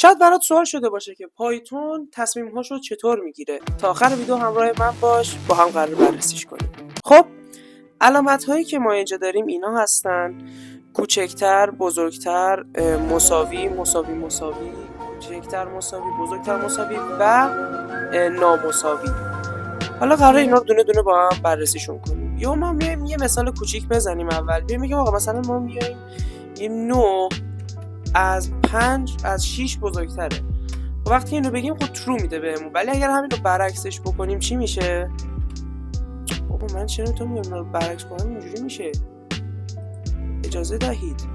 شاید برات سوال شده باشه که پایتون تصمیم‌هاشو چطور میگیره. تا آخر ویدیو همراه من باش، با هم قرار بررسیش کنیم. خب علامت‌هایی که ما اینجا داریم اینا هستن: کوچکتر، بزرگتر، مساوی، مساوی مساوی، کوچکتر مساوی، بزرگتر مساوی و نامساوی. حالا قراره اینا رو دونه دونه با هم بررسیشون کنیم. یا ما میایم یه مثال کوچیک بزنیم اول. میگیم آقا مثلا ما میایم یه 9 از 5 از 6 بزرگتره. وقتی اینو بگیم خب ترو میده بهمون، ولی اگر همین رو برعکسش بکنیم چی میشه؟ بابا من چرا تو میام رو برعکس کنم اینجوری میشه؟ اجازه دهید.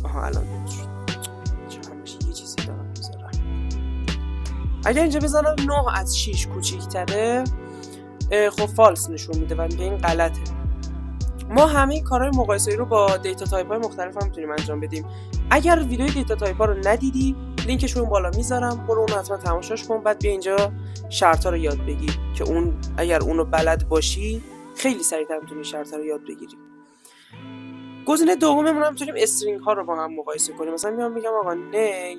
آها الان چرا همیشه یه چیزی دارم میذارم. اگر اینجا بزنم 9 از 6 کوچیک‌تره، خب فالس نشون میده و میگه این غلطه. ما همه این کارهای مقایسه‌ای رو با دیتا تایپ های مختلف هم میتونیم انجام بدیم. اگر ویدیوی دیتا تایپ ها رو ندیدی، لینکش اون بالا میذارم، برو اون حتما تماشاش کن، بعد بیا اینجا شرط ها رو یاد بگیر که اگر اونو بلد باشی خیلی سریعتر میتونی شرط ها رو یاد بگیری. گزینه دوممون هم میتونیم استرینگ ها رو با هم مقایسه کنیم. مثلا میام میگم آقا نی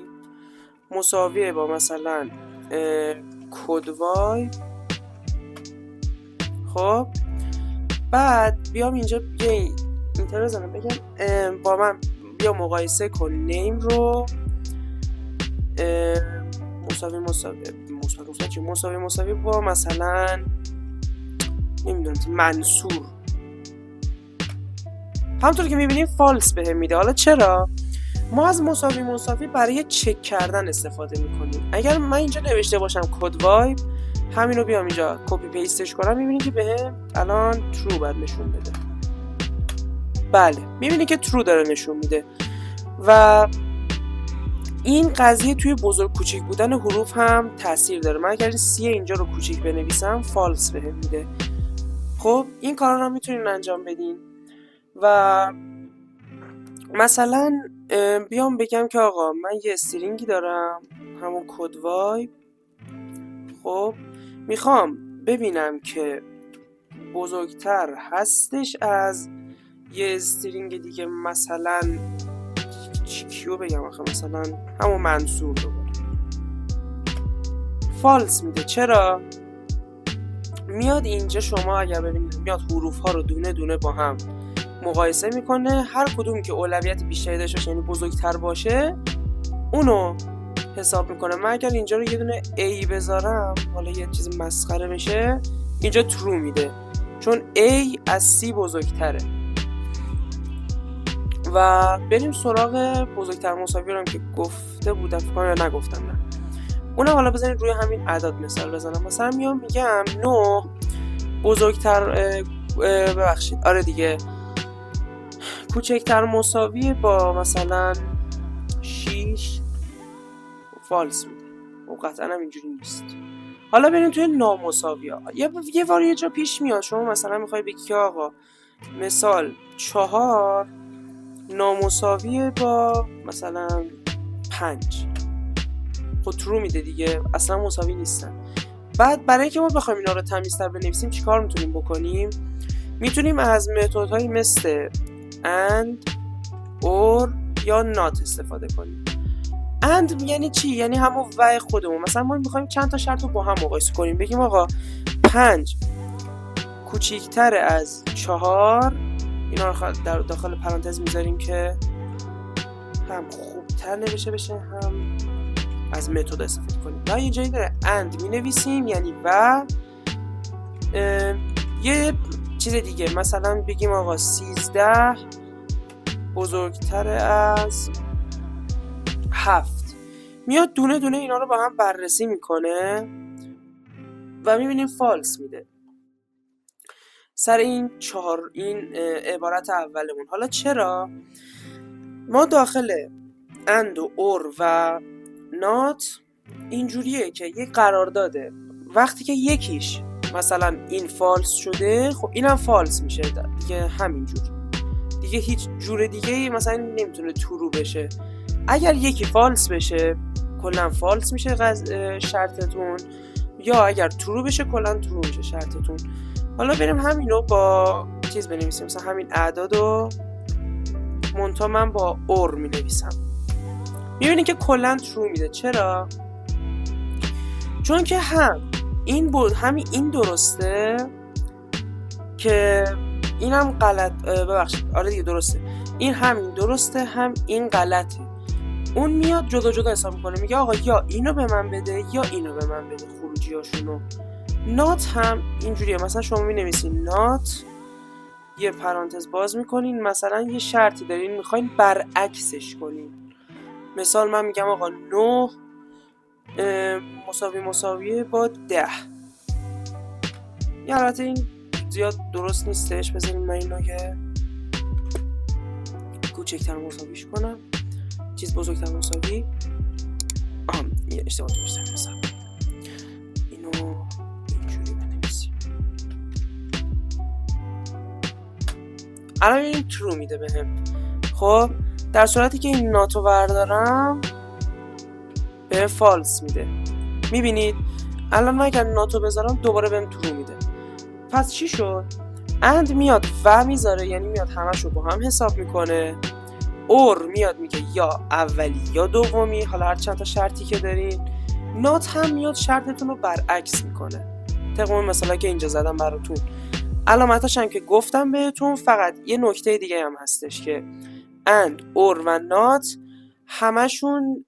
مساویه با مثلا کد وای. خب بعد بیام اینجا یه اینتر بزنم بگم با من بیا مقایسه کن نیم رو مساوی با مثلا نمیدونم منصور. همونطور که میبینیم فالس بهم میده. حالا چرا؟ ما از مساوی برای چک کردن استفاده میکنیم. اگر من اینجا نوشته باشم کد وایب، همین رو بیام اینجا کپی پیستش کنم، میبینی که بهم الان ترو باید نشون بده. بله میبینی که ترو داره نشون میده. و این قضیه توی بزرگ کوچیک بودن حروف هم تاثیر داره. من اگر سی اینجا رو کوچیک بنویسم فالس بهم میده. خب این کارا رو میتونین انجام بدین. و مثلا بیام بگم که آقا من یه استرینگی دارم، همون کد وایب. خب میخوام ببینم که بزرگتر هستش از یه استرینگ دیگه، مثلا کیو بگم آخه، مثلا همون منصور رو فالس میده. چرا؟ میاد اینجا شما اگر ببینید میاد حروف ها رو دونه دونه با هم مقایسه میکنه، هر کدوم که اولویت بیشتری داشته باشه یعنی بزرگتر باشه اونو حساب میکنه. من اگر اینجا رو یه دونه A بذارم، حالا یه چیز مسخره میشه، اینجا ترو میده چون A از C بزرگتره. و بریم سراغ بزرگتر مساوی رو هم که گفته بودم فکر کنم یا نگفتم، نه اونم حالا بزنید روی همین اعداد مثال بزنم. مثلا میام میگم 9 بزرگتر ببخشید آره دیگه کوچکتر مساوی با مثلا 6 فالس میده. و قطعا هم اینجوری نیست. حالا بریم توی نامساوی ها. یه بار یه جا پیش میاد شما مثلا میخوای بگی که آقا مثال 4 نامساوی با مثلا 5، خب ترو میده دیگه، اصلا مساوی نیستن. بعد برای اینکه ما بخوایم اینا رو تمیزتر بنویسیم چیکار میتونیم بکنیم؟ میتونیم از متدهایی مثل and or یا not استفاده کنیم. and یعنی چی؟ یعنی همون و خودمون. مثلا ما میخوایم چند تا شرط رو با هم مقایسه کنیم، بگیم آقا 5 کوچیکتر از 4، اینا رو در داخل پرانتز میذاریم که هم خوبتر نوشته بشه هم از متد استفاده کنیم. و یه جایی داره and مینویسیم یعنی و. یه چیز دیگه مثلا بگیم آقا 13 بزرگتر از 7. میاد دونه دونه اینا رو با هم بررسی میکنه و میبینیم فالس میده سر این عبارت اولمون. حالا چرا؟ ما داخل and و or و not اینجوریه که یک قرارداده، وقتی که یکیش مثلا این فالس شده خب اینم فالس میشه دیگه، همینجور دیگه هیچ جور دیگه مثلا نمیتونه ترو بشه. اگر یکی فالس بشه کلا فالس میشه شرطتون، یا اگر ترو بشه کلا ترو میشه شرطتون. حالا بریم همینو با چیز بنویسیم، مثلا همین اعدادو منتها من با اور می نویسم. میبینی که کلا ترو میده. چرا؟ چون که هم این بود همین این درسته که اینم غلط، ببخشید آره دیگه درسته، این همین درسته هم این غلطه. اون میاد جدا جدا حساب میکنه، میگه آقا یا اینو به من بده یا اینو به من بده خروجیاشونو. نات هم اینجوریه، مثلا شما مینویسین نات، یه پرانتز باز میکنین، مثلا یه شرطی دارین میخواین برعکسش کنین. مثال من میگم آقا 9 مساویه با 10. یه البته این زیاد درست نیستش، بذاریم من اینو که کوچکتر مساویش کنم، چیز بزرگتر مساوی، یه اشتباه داشتم حساب، اینو اینجوری بنویسیم. الان این ترو میده بهم. خب در صورتی که این ناتو بردارم به فالس میده. میبینید الان من اگر ناتو بذارم دوباره بهم ترو میده. پس چی شد؟ اند میاد و میذاره، یعنی میاد همشو با هم حساب میکنه. اور میاد میگه یا اولی یا دومی، حالا هر چند تا شرطی که دارین. نات هم میاد شرطتون رو برعکس میکنه. طبق مثلا که اینجا زدم براتون، علامتاش هم که گفتم بهتون. فقط یه نکته دیگه هم هستش که اند، اور و نات همشون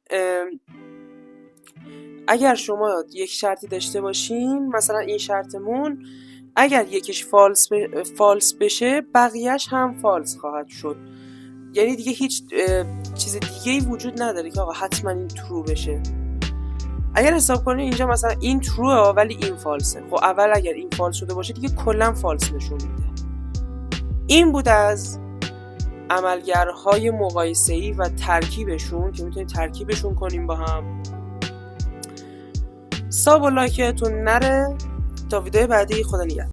اگر شما یک شرطی داشته باشین، مثلا این شرطمون اگر یکیش فالس بشه بقیهش هم فالس خواهد شد. یعنی دیگه هیچ چیز دیگه‌ای وجود نداره که آقا حتما این ترو بشه. اگر حساب کنید اینجا مثلا این تروه ولی این فالسه، خب اول اگر این فالس شده باشه دیگه کلا فالس نشون میده. این بود از عملگرهای مقایسه‌ای و ترکیبشون که میتونید ترکیبشون کنیم با هم. ساب و لایکتون نره. تا ویدیو بعدی، خدا نگهدار.